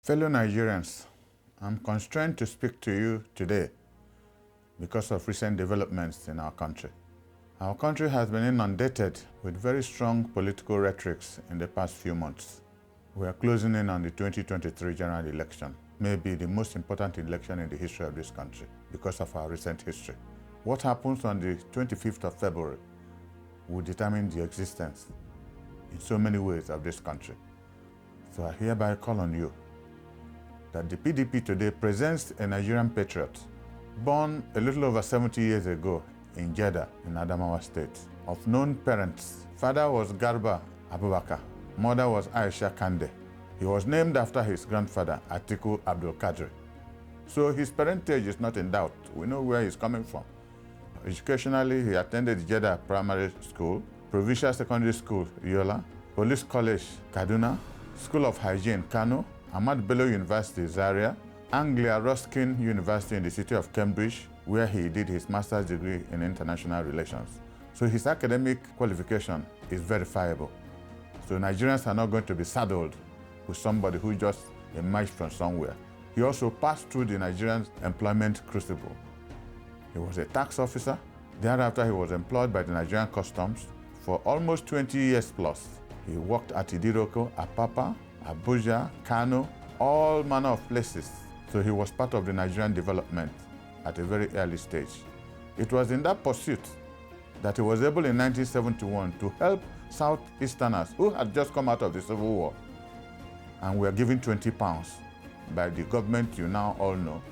Fellow Nigerians, I'm constrained to speak to you today because of recent developments in our country. Our country has been inundated with very strong political rhetorics in the past few months. We are closing in on the 2023 general election, maybe the most important election in the history of this country because of our recent history. What happens on the 25th of February will determine the existence in so many ways of this country. So I hereby call on you that the PDP today presents a Nigerian patriot born a little over 70 years ago in Jeddah in Adamawa State, of known parents. Father was Garba Abubakar, mother was Aisha Kande. He was named after his grandfather, Atiku Abdul Kadri. So his parentage is not in doubt. We know where he's coming from. Educationally, he attended Jeddah Primary School, Provincial Secondary School, Yola, Police College, Kaduna, School of Hygiene, Kano, Ahmad Bello University, Zaria, Anglia Ruskin University in the city of Cambridge, where he did his master's degree in international relations. So his academic qualification is verifiable. So Nigerians are not going to be saddled with somebody who just emerged from somewhere. He also passed through the Nigerian employment crucible. He was a tax officer. Thereafter, he was employed by the Nigerian Customs for almost 20 years plus. He worked at Idiroko, Apapa, Abuja, Kano, all manner of places. So he was part of the Nigerian development at a very early stage. It was in that pursuit that he was able in 1971 to help Southeasterners who had just come out of the Civil War and were given £20 by the government you now all know.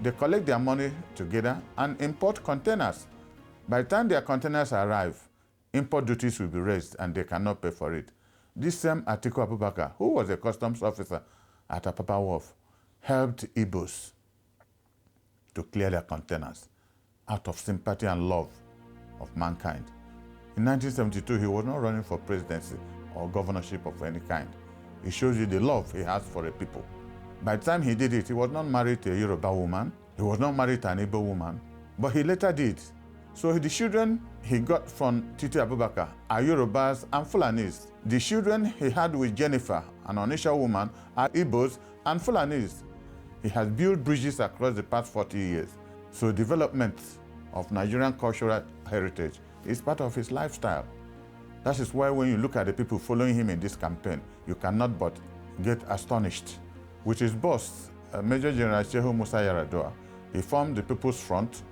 They collect their money together and import containers. By the time their containers arrive, import duties will be raised and they cannot pay for it. This same Atiku Abubakar, who was a customs officer at Apapa Wharf, helped Igbos to clear their containers out of sympathy and love of mankind. In 1972, he was not running for presidency or governorship of any kind. It shows you the love he has for the people. By the time he did it, he was not married to a Yoruba woman. He was not married to an Igbo woman, but he later did. So the children he got from Titi Abubakar are Yorubas and Fulanis. The children he had with Jennifer, an Onisha woman, are Igbos and Fulanis. He has built bridges across the past 40 years. So development of Nigerian cultural heritage is part of his lifestyle. That is why when you look at the people following him in this campaign, you cannot but get astonished. With his boss, Major General Shehu Musa Yar'Adua, he formed the People's Front,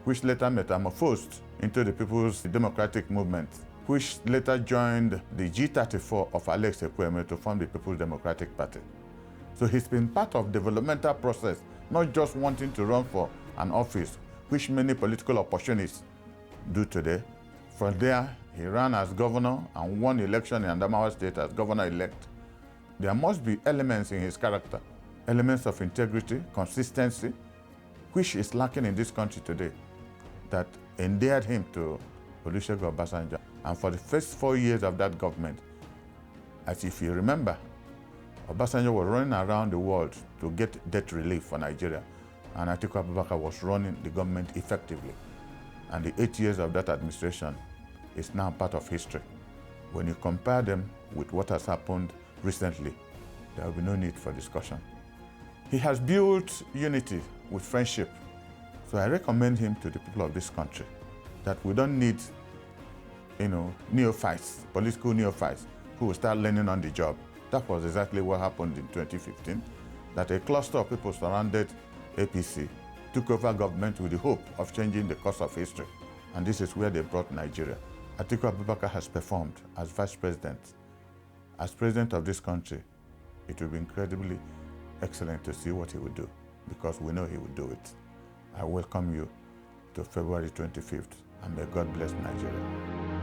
which later metamorphosed into the People's Democratic Movement, which later joined the G34 of Alex Ekwueme to form the People's Democratic Party. So he's been part of the developmental process, not just wanting to run for an office, which many political opportunists do today. From there, he ran as governor and won election in Adamawa State as governor-elect. There must be elements in his character, elements of integrity, consistency, which is lacking in this country today, that endeared him to Olusegun Obasanjo. And for the first 4 years of that government, as if you remember, Obasanjo was running around the world to get debt relief for Nigeria, and Atiku Abubakar was running the government effectively. And the 8 years of that administration is now part of history. When you compare them with what has happened recently, there will be no need for discussion. He has built unity with friendship. So I recommend him to the people of this country that we don't need, neophytes, political neophytes, who will start learning on the job. That was exactly what happened in 2015, that a cluster of people surrounded APC, took over government with the hope of changing the course of history. And this is where they brought Nigeria. Atiku Abubakar has performed as vice president. As president of this country, it will be incredibly excellent to see what he will do, because we know he will do it. I welcome you to February 25th, and may God bless Nigeria.